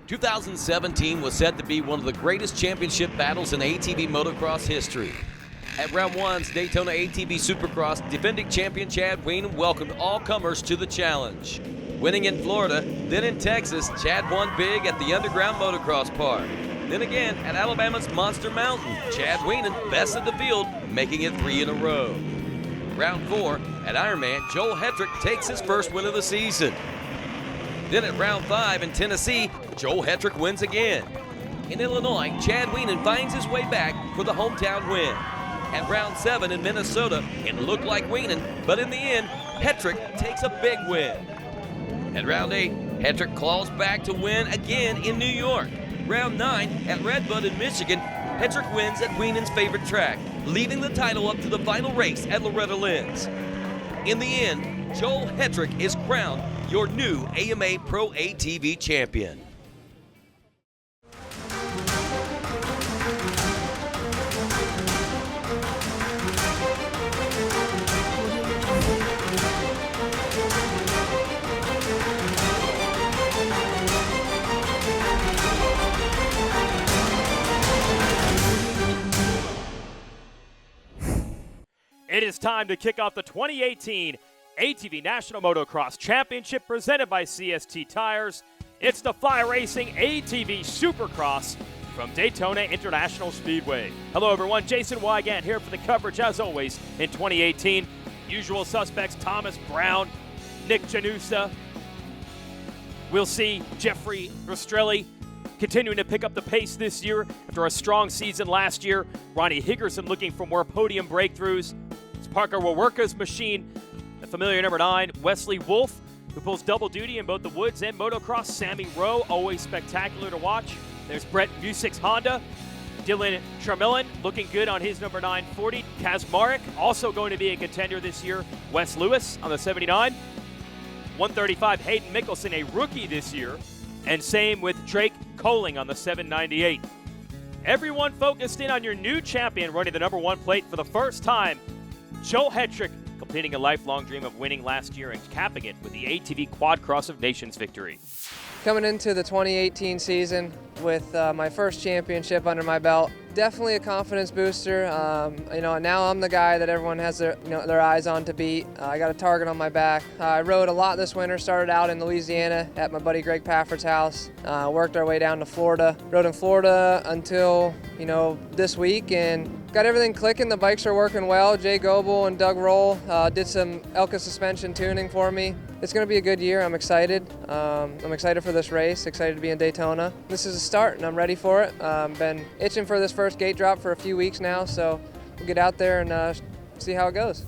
2017 was said to be one of the greatest championship battles in ATV Motocross history. At Round 1's Daytona ATV Supercross, defending champion Chad Wienen welcomed all comers to the challenge. Winning in Florida, then in Texas, Chad won big at the Underground Motocross Park. Then again at Alabama's Monster Mountain, Chad Wienen bested the field, making it 3 in a row. Round 4 at Ironman, Joel Hetrick takes his first win of the season. Then at Round 5 in Tennessee, Joel Hetrick wins again. In Illinois, Chad Wienen finds his way back for the hometown win. At Round 7 in Minnesota, it looked like Wienen, but in the end, Hetrick takes a big win. At Round 8, Hetrick claws back to win again in New York. Round 9 at Redbud in Michigan, Hetrick wins at Wienen's favorite track, leaving the title up to the final race at Loretta Lynn's. In the end, Joel Hetrick is crowned your new AMA Pro ATV champion. It is time to kick off the 2018 ATV National Motocross Championship presented by CST Tires. It's the Fly Racing ATV Supercross from Daytona International Speedway. Hello everyone, Jason Wygant here for the coverage as always in 2018. Usual suspects, Thomas Brown, Nick Janusa. We'll see Jeffrey Rastrelli continuing to pick up the pace this year after a strong season last year. Ronnie Higgerson looking for more podium breakthroughs. It's Parker Wawerka's machine. The familiar number 9, Wesley Wolf, who pulls double duty in both the woods and motocross. Sammy Rowe, always spectacular to watch. There's Brett Musick's Honda. Dylan Tremillin looking good on his number 940. Kaz Marek, also going to be a contender this year. Wes Lewis on the 79. 135, Hayden Mickelson, a rookie this year. And same with Drake Coling on the 798. Everyone focused in on your new champion running the number 1 plate for the first time. Joel Hetrick, completing a lifelong dream of winning last year and capping it with the ATV Quad Cross of Nations victory. Coming into the 2018 season with my first championship under my belt, definitely a confidence booster. Now I'm the guy that everyone has their eyes on to beat. I got a target on my back. I rode a lot this winter, started out in Louisiana at my buddy Greg Pafford's house, worked our way down to Florida. Rode in Florida until, this week and got everything clicking. The bikes are working well. Jay Goebel and Doug Roll did some Elka suspension tuning for me. It's going to be a good year. I'm excited. I'm excited for this race, excited to be in Daytona. This is a start and I'm ready for it. Been itching for this first gate drop for a few weeks now, so we'll get out there and see how it goes.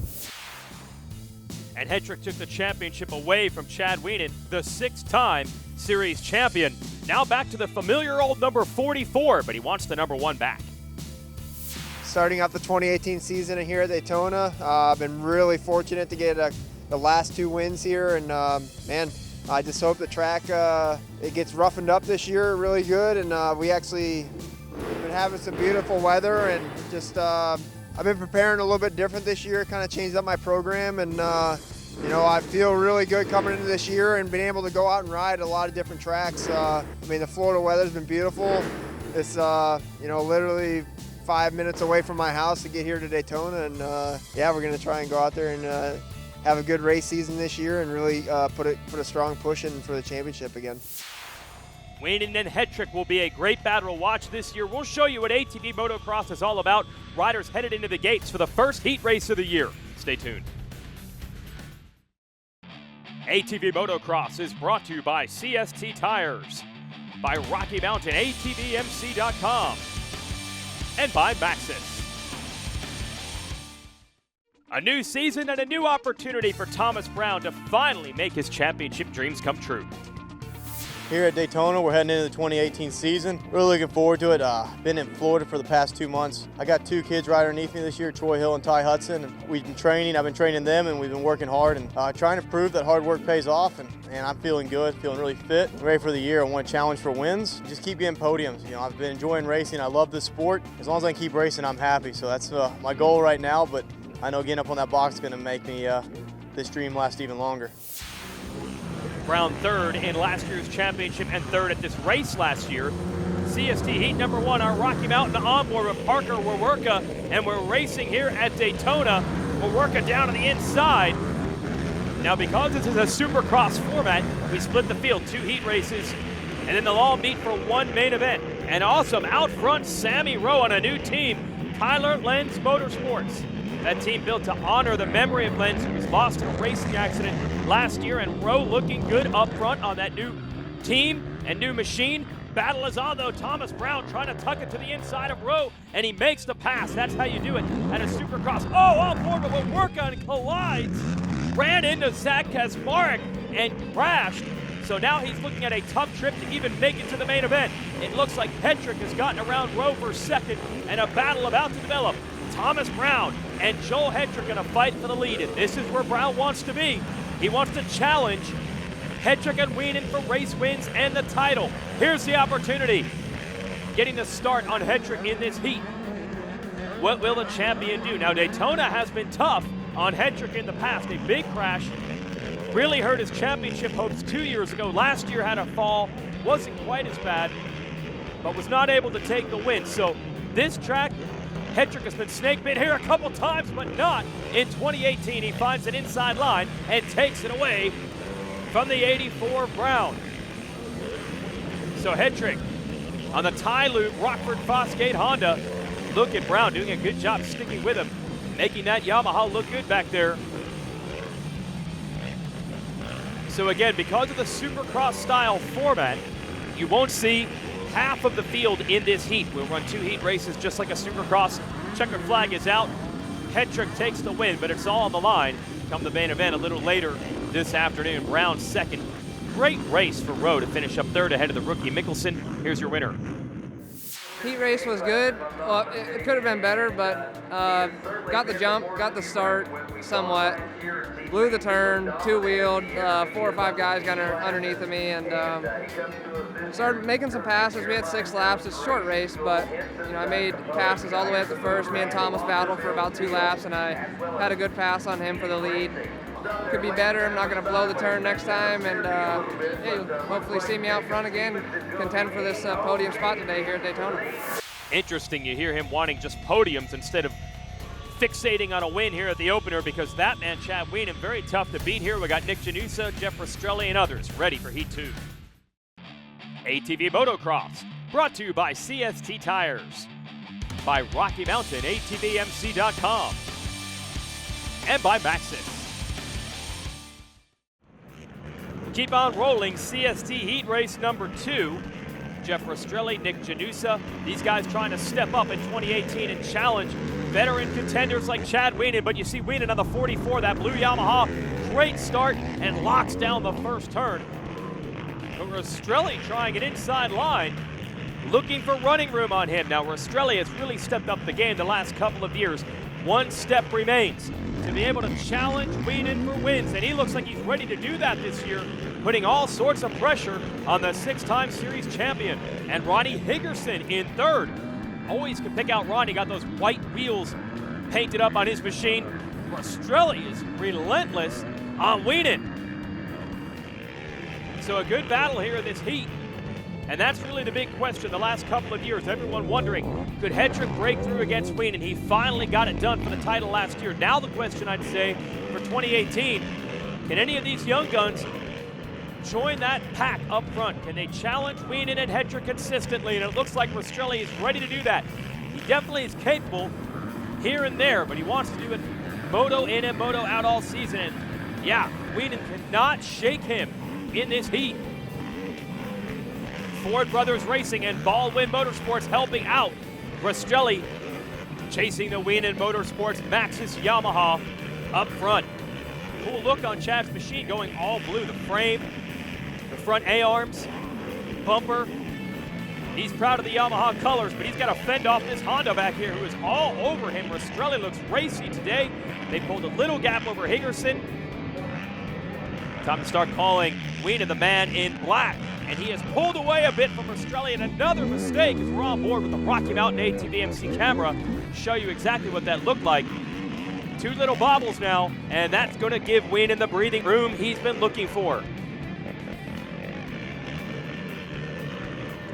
And Hetrick took the championship away from Chad Wienen, the 6-time series champion. Now back to the familiar old number 44, but he wants the number 1 back. Starting out the 2018 season here at Daytona, I've been really fortunate to get the last 2 wins here, and I just hope the track it gets roughened up this year really good, and we've been having some beautiful weather, and just I've been preparing a little bit different this year, kind of changed up my program, and I feel really good coming into this year and being able to go out and ride a lot of different tracks. The Florida weather's been beautiful. It's literally 5 minutes away from my house to get here to Daytona, and we're going to try and go out there and have a good race season this year and really put a strong push in for the championship again. Wienen and Hetrick will be a great battle to watch this year. We'll show you what ATV Motocross is all about. Riders headed into the gates for the first heat race of the year. Stay tuned. ATV Motocross is brought to you by CST Tires, by Rocky Mountain ATVMC.com, and by Maxxis. A new season and a new opportunity for Thomas Brown to finally make his championship dreams come true. Here at Daytona, we're heading into the 2018 season. Really looking forward to it. Been in Florida for the past 2 months. I got 2 kids right underneath me this year, Troy Hill and Ty Hudson. And we've been training. I've been training them, and we've been working hard and trying to prove that hard work pays off. And I'm feeling good, feeling really fit, ready for the year. I want to challenge for wins. Just keep getting podiums. I've been enjoying racing. I love this sport. As long as I can keep racing, I'm happy. So that's my goal right now. But I know getting up on that box is going to make me this dream last even longer. Brown third in last year's championship and third at this race last year. CST Heat number 1, our Rocky Mountain onboard with Parker Wawerka, and we're racing here at Daytona. Wawerka down to the inside. Now, because this is a Supercross format, we split the field, 2 heat races, and then they'll all meet for 1 main event. And awesome, out front, Sammy Rowe on a new team, Tyler Lenz Motorsports. That team built to honor the memory of Lenz, who was lost in a racing accident last year, and Rowe looking good up front on that new team and new machine. Battle is on, though. Thomas Brown trying to tuck it to the inside of Rowe, and he makes the pass. That's how you do it at a Supercross. Oh, on board, but Wawerka and collides. Ran into Zach Kaczmarek and crashed. So now he's looking at a tough trip to even make it to the main event. It looks like Hetrick has gotten around Rowe for second, and a battle about to develop. Thomas Brown and Joel Hetrick in a fight for the lead, and this is where Brown wants to be. He wants to challenge Hetrick and Wienen for race wins and the title. Here's the opportunity. Getting the start on Hetrick in this heat. What will the champion do? Now, Daytona has been tough on Hetrick in the past. A big crash really hurt his championship hopes 2 years ago. Last year had a fall, wasn't quite as bad, but was not able to take the win. So this track, Hetrick has been snake bit here a couple times, but not in 2018. He finds an inside line and takes it away from the 84 Brown. So Hetrick on the tie loop, Rockford Fosgate Honda. Look at Brown doing a good job sticking with him, making that Yamaha look good back there. So again, because of the Supercross style format, you won't see half of the field in this heat. We'll run 2 heat races just like a Supercross. Checkered flag is out. Hetrick takes the win, but it's all on the line come the main event a little later this afternoon. Brown second. Great race for Rowe to finish up third ahead of the rookie Mickelson. Here's your winner. Heat race was good. Well, it could have been better, but got the jump, got the start somewhat. Blew the turn, two-wheeled, 4 or 5 guys got underneath of me, and started making some passes. We had 6 laps. It's a short race, but I made passes all the way up to first. Me and Thomas battled for about 2 laps, and I had a good pass on him for the lead. Could be better. I'm not going to blow the turn next time, and you'll hopefully see me out front again, contend for this podium spot today here at Daytona. Interesting, you hear him wanting just podiums instead of fixating on a win here at the opener, because that man, Chad Wienen, very tough to beat here. We got Nick Janusa, Jeff Rastrelli, and others ready for Heat 2. ATV Motocross, brought to you by CST Tires, by Rocky Mountain, ATVMC.com, and by Maxxis. Keep on rolling, CST Heat Race number 2. Jeff Rastrelli, Nick Janusa, these guys trying to step up in 2018 and challenge veteran contenders like Chad Wienen, but you see Wienen on the 44, that blue Yamaha, great start and locks down the first turn. But Rastrelli trying an inside line, looking for running room on him. Now Rastrelli has really stepped up the game the last couple of years. 1 step remains to be able to challenge Wienen for wins, and he looks like he's ready to do that this year, putting all sorts of pressure on the 6-time series champion. And Ronnie Higgerson in third. Always can pick out Ronnie, got those white wheels painted up on his machine. Rastrelli is relentless on Wienen. So a good battle here in this heat. And that's really the big question the last couple of years. Everyone wondering, could Hetrick break through against Wienen? He finally got it done for the title last year. Now the question, I'd say, for 2018, can any of these young guns join that pack up front? Can they challenge Wienen and Hetrick consistently? And it looks like Rastrelli is ready to do that. He definitely is capable here and there, but he wants to do it moto in and moto out all season. And yeah, Wienen cannot shake him in this heat. Ford Brothers Racing and Baldwin Motorsports helping out. Rastrelli chasing the Wienen Motorsports Maxxis Yamaha up front. Cool look on Chad's machine, going all blue. The frame, the front A-arms, bumper. He's proud of the Yamaha colors, but he's got to fend off this Honda back here who is all over him. Rastrelli looks racy today. They pulled a little gap over Higgerson. Time to start calling Wienen the man in black. And he has pulled away a bit from Rastrelli, and another mistake as we're on board with the Rocky Mountain ATV MC camera. Show you exactly what that looked like. 2 little bobbles now, and that's going to give Wienen the breathing room he's been looking for.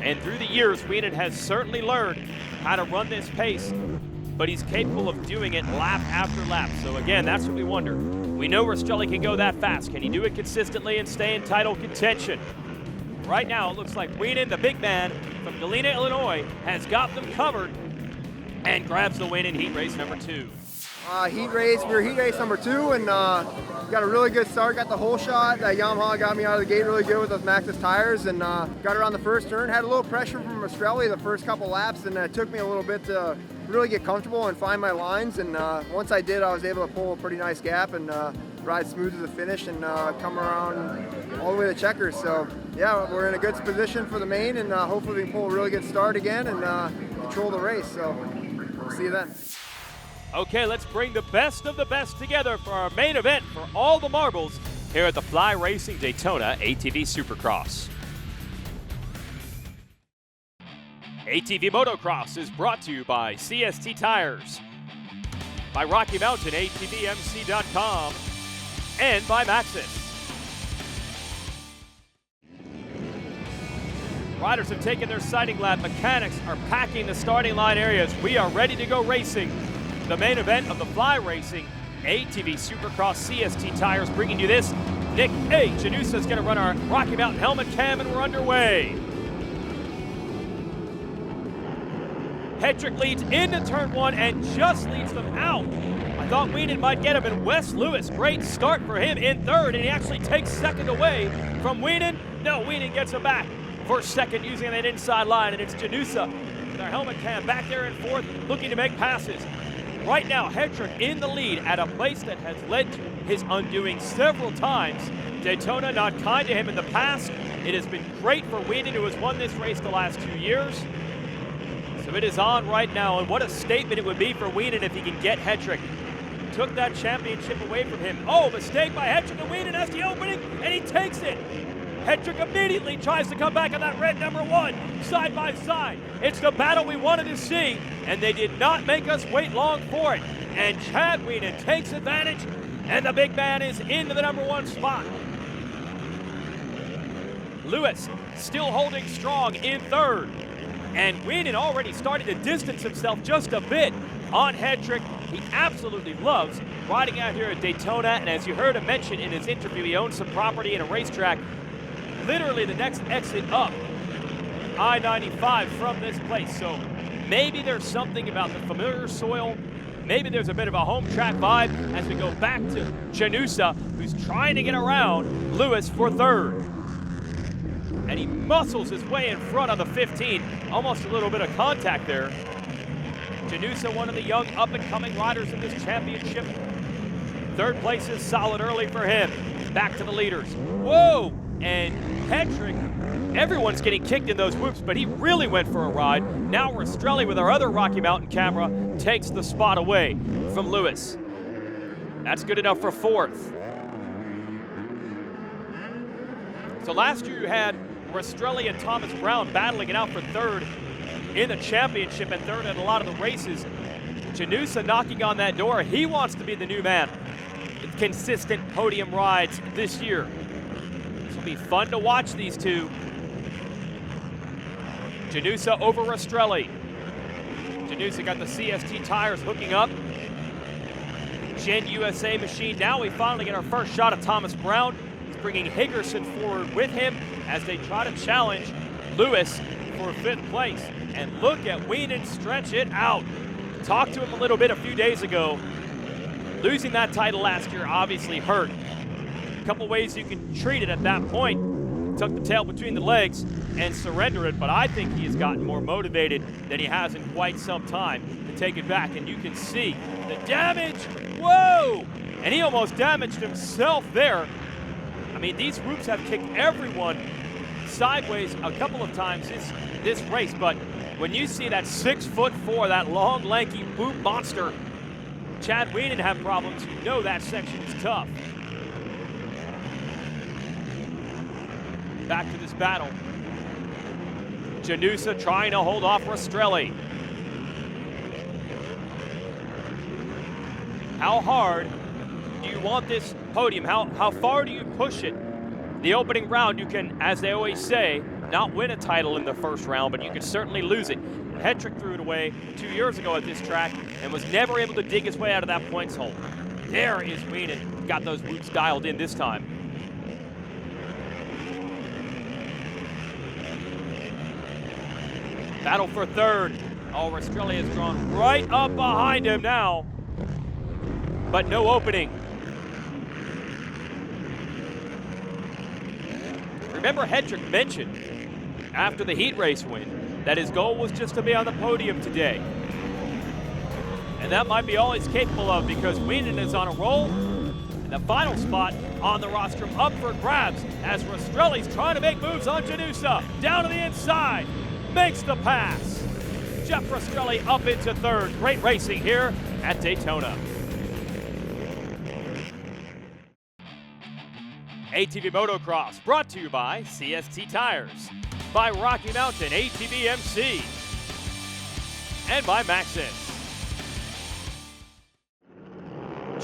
And through the years, Wienen has certainly learned how to run this pace, but he's capable of doing it lap after lap. So again, that's what we wonder. We know Rastrelli can go that fast. Can he do it consistently and stay in title contention? Right now, it looks like Wienen, the big man from Galena, Illinois, has got them covered and grabs the win in heat race number 2. We were heat race number 2, and got a really good start, got the hole shot. Yamaha got me out of the gate really good with those Maxxis tires, and got around the first turn. Had a little pressure from Rastrelli the first couple laps, and it took me a little bit to really get comfortable and find my lines. And once I did, I was able to pull a pretty nice gap and ride smooth to the finish and come around all the way to checkers. So yeah, we're in a good position for the main, and hopefully we can pull a really good start again and control the race. So we'll see you then. Okay, let's bring the best of the best together for our main event for all the marbles here at the Fly Racing Daytona ATV Supercross. ATV Motocross is brought to you by CST Tires, by Rocky Mountain ATVMC.com, and by Maxxis. Riders have taken their sighting lap. Mechanics are packing the starting line areas. We are ready to go racing. The main event of the Fly Racing ATV Supercross. CST Tires bringing you this. Nick A. Janusa is going to run our Rocky Mountain helmet cam, and we're underway. Hedrick leads into turn 1 and just leads them out. I thought Wienen might get him, and Wes Lewis, great start for him in third, and he actually takes second away from Wienen. No, Wienen gets him back for second using that inside line, and it's Janusa with our helmet cam back there in fourth, looking to make passes. Right now, Hedrick in the lead at a place that has led to his undoing several times. Daytona not kind to him in the past. It has been great for Wienen, who has won this race the last 2 years. So it is on right now, and what a statement it would be for Wienen if he can get Hedrick. Took that championship away from him. Oh, mistake by Hedrick, and Wienen has the opening, and he takes it. Hedrick immediately tries to come back on that red number 1, side by side. It's the battle we wanted to see, and they did not make us wait long for it. And Chad Wienen takes advantage, and the big man is into the number 1 spot. Lewis still holding strong in third, and Wienen already starting to distance himself just a bit on Hedrick. He absolutely loves riding out here at Daytona, and as you heard him mention in his interview, he owns some property and a racetrack literally the next exit up I-95 from this place. So maybe there's something about the familiar soil. Maybe there's a bit of a home track vibe as we go back to Janusa, who's trying to get around Lewis for third. And he muscles his way in front on the 15. Almost a little bit of contact there. Janusa, one of the young up-and-coming riders in this championship. Third place is solid early for him. Back to the leaders. Whoa! And Hedrick, everyone's getting kicked in those whoops, but he really went for a ride. Now Rastrelli with our other Rocky Mountain camera takes the spot away from Lewis. That's good enough for fourth. So last year you had Rastrelli and Thomas Brown battling it out for third in the championship and third in a lot of the races. Janusa knocking on that door. He wants to be the new man with consistent podium rides this year. This will be fun to watch these two. Janusa over Rastrelli. Janusa got the CST tires hooking up. Gen USA machine. Now we finally get our first shot of Thomas Brown. He's bringing Higgerson forward with him as they try to challenge Lewis for fifth place. And look at Wienen stretch it out. Talked to him a little bit a few days ago. Losing that title last year obviously hurt. A couple ways you can treat it at that point. Tuck the tail between the legs and surrender it, but I think he has gotten more motivated than he has in quite some time to take it back, and you can see the damage. Whoa! And he almost damaged himself there. I mean, these whoops have kicked everyone sideways a couple of times this race, but when you see that 6'4", that long, lanky boot monster, Chad Wienen have problems, you know that section is tough. Back to this battle. Janusa trying to hold off Rastrelli. How hard do you want this podium? How far do you push it? The opening round, you can, as they always say, not win a title in the first round, but you could certainly lose it. Hetrick threw it away 2 years ago at this track and was never able to dig his way out of that points hole. There is Wienen, got those whoops dialed in this time. Battle for third. Oh, Rastrelli has drawn right up behind him now, but no opening. Remember, Hetrick mentioned after the heat race win that his goal was just to be on the podium today. And that might be all he's capable of, because Wienen is on a roll. And the final spot on the rostrum up for grabs as Rastrelli's trying to make moves on Janusa. Down to the inside, makes the pass. Jeff Rastrelli up into third. Great racing here at Daytona. ATV Motocross brought to you by CST Tires, by Rocky Mountain ATV MC, and by Maxxis.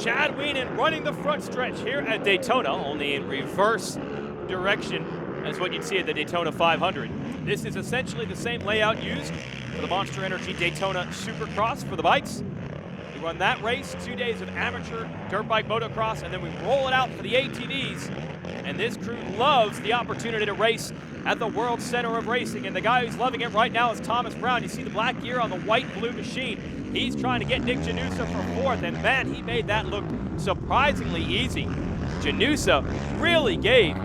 Chad Wienen running the front stretch here at Daytona, only in reverse direction as what you'd see at the Daytona 500. This is essentially the same layout used for the Monster Energy Daytona Supercross for the bikes. We run that race, 2 days of amateur dirt bike motocross, and then we roll it out for the ATVs. And this crew loves the opportunity to race at the World Center of Racing. And the guy who's loving it right now is Thomas Brown. You see the black gear on the white-blue machine. He's trying to get Nick Janusa for fourth, and man, he made that look surprisingly easy. Janusa really gave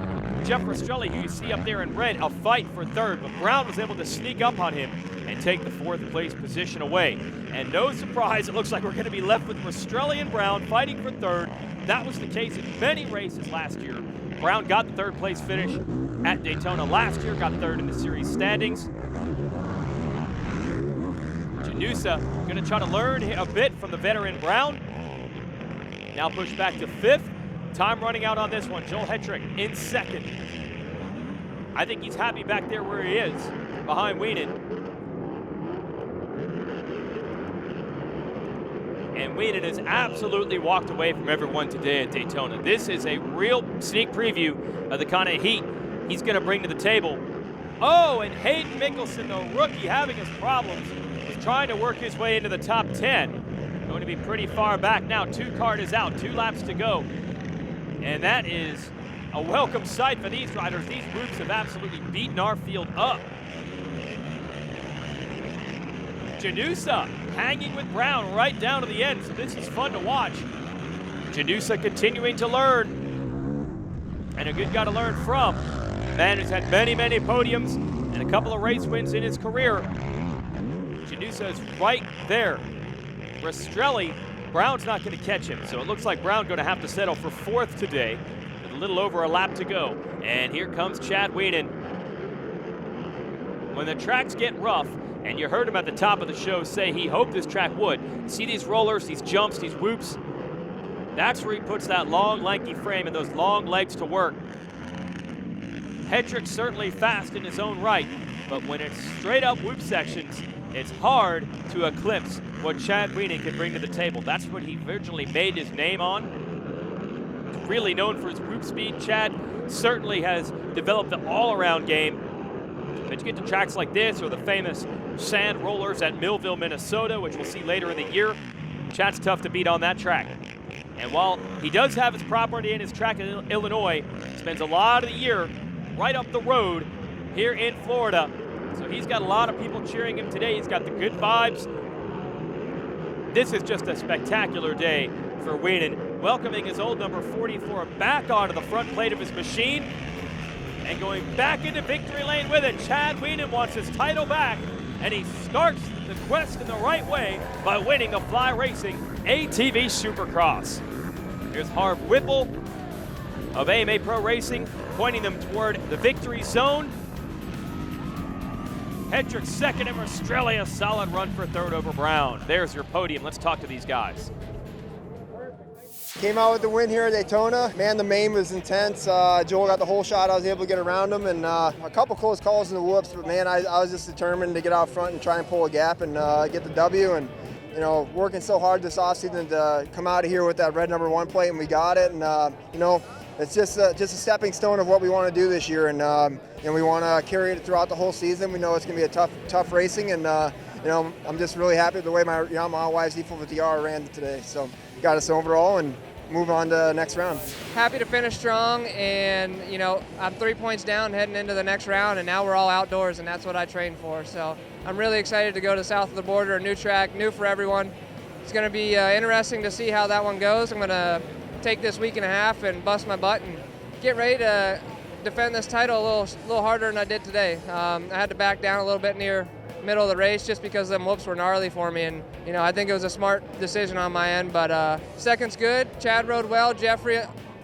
Jeff Rastrelli, who you see up there in red, a fight for third, but Brown was able to sneak up on him and take the fourth place position away. And no surprise, it looks like we're going to be left with Rastrelli and Brown fighting for third. That was the case in many races last year. Brown got the third place finish at Daytona last year, got third in the series standings. Janusa going to try to learn a bit from the veteran Brown. Now pushed back to fifth. Time running out on this one. Joel Hetrick in second. I think he's happy back there where he is, behind Wienen. And Wienen has absolutely walked away from everyone today at Daytona. This is a real sneak preview of the kind of heat he's going to bring to the table. Oh, and Hayden Mickelson, the rookie, having his problems, is trying to work his way into the top 10. Going to be pretty far back now. Two card is out, 2 laps to go. And that is a welcome sight for these riders. These groups have absolutely beaten our field up. Janusa hanging with Brown right down to the end, so this is fun to watch. Janusa continuing to learn, and a good guy to learn from. Man who's had many, many podiums and a couple of race wins in his career. Janusa is right there. Rastrelli, Brown's not going to catch him, so it looks like Brown going to have to settle for fourth today with a little over a lap to go. And here comes Chad Wienen. When the tracks get rough, and you heard him at the top of the show say he hoped this track would. See these rollers, these jumps, these whoops? That's where he puts that long, lanky frame and those long legs to work. Hetrick's certainly fast in his own right, but when it's straight up whoop sections, it's hard to eclipse what Chad Wienen can bring to the table. That's what he originally made his name on. He's really known for his whoop speed. Chad certainly has developed the all-around game. But you get to tracks like this, or the famous sand rollers at Millville, Minnesota, which we'll see later in the year, Chad's tough to beat on that track. And while he does have his property in his track in Illinois, he spends a lot of the year right up the road here in Florida. So he's got a lot of people cheering him today. He's got the good vibes. This is just a spectacular day for Wienen, welcoming his old number 44 back onto the front plate of his machine and going back into victory lane with it. Chad Wienen wants his title back, and he starts the quest in the right way by winning the Fly Racing ATV Supercross. Here's Harv Whipple of AMA Pro Racing, pointing them toward the victory zone. Hetrick second, and Rastrelli a solid run for third over Brown. There's your podium. Let's talk to these guys. Came out with the win here at Daytona. Man, the main was intense. Joel got the whole shot. I was able to get around him, and a couple close calls in the whoops, but man, I was just determined to get out front and try and pull a gap and get the W. And you know, working so hard this offseason to come out of here with that red number 1 plate, and we got it. And you know, it's just a stepping stone of what we want to do this year, and we want to carry it throughout the whole season. We know it's going to be a tough racing, and I'm just really happy with the way my Yamaha YZ450R ran today. So got us overall and move on to the next round. Happy to finish strong, and I'm 3 points down heading into the next round, and now we're all outdoors, and that's what I trained for. So I'm really excited to go to south of the border, a new track, new for everyone. It's going to be interesting to see how that one goes. I'm going to take this week and a half and bust my butt and get ready to defend this title a little harder than I did today. I had to back down a little bit near middle of the race just because them whoops were gnarly for me, and I think it was a smart decision on my end, but second's good. Chad rode well. Jeffrey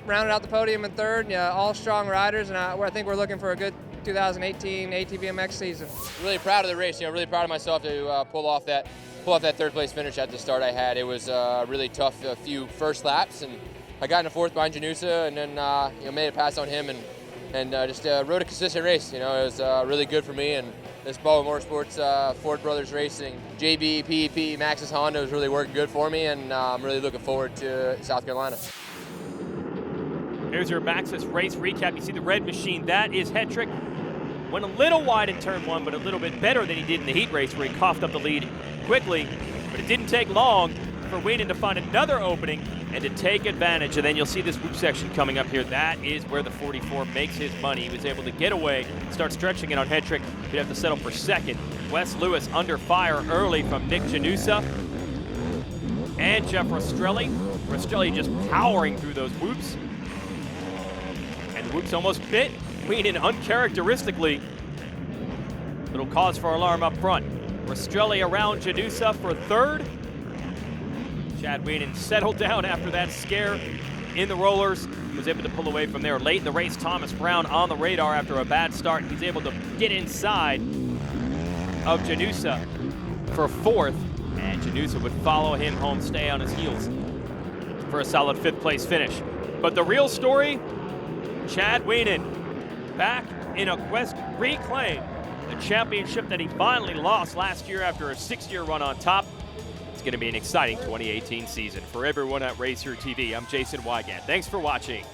rounded out the podium in third. All strong riders, and I think we're looking for a good 2018 ATV MX season. Really proud of the race. Really proud of myself to pull off that third place finish at the start I had. It was really tough few first laps, and I got into fourth behind Janusa, and then made a pass on him, and just rode a consistent race. It was really good for me, and this Boa Motorsports, Ford Brothers Racing, JB, PEP, Maxxis Honda was really working good for me, and I'm really looking forward to South Carolina. Here's your Maxxis race recap. You see the red machine. That is Hetrick. Went a little wide in turn one, but a little bit better than he did in the heat race where he coughed up the lead quickly. But it didn't take long for Whedon to find another opening and to take advantage. And then you'll see this whoop section coming up here. That is where the 44 makes his money. He was able to get away, start stretching it on Hetrick. He'd have to settle for second. Wes Lewis under fire early from Nick Janusa and Jeff Rastrelli. Rastrelli just powering through those whoops. And the whoops almost bit Whedon uncharacteristically. Little cause for alarm up front. Rastrelli around Janusa for third. Chad Whedon settled down after that scare in the rollers. Was able to pull away from there. Late in the race, Thomas Brown on the radar after a bad start. He's able to get inside of Janusa for fourth. And Janusa would follow him home, stay on his heels for a solid fifth place finish. But the real story, Chad Whedon back in a quest to reclaim the championship that he finally lost last year after a 6-year run on top. It's going to be an exciting 2018 season. For everyone at Racer TV, I'm Jason Wygant. Thanks for watching.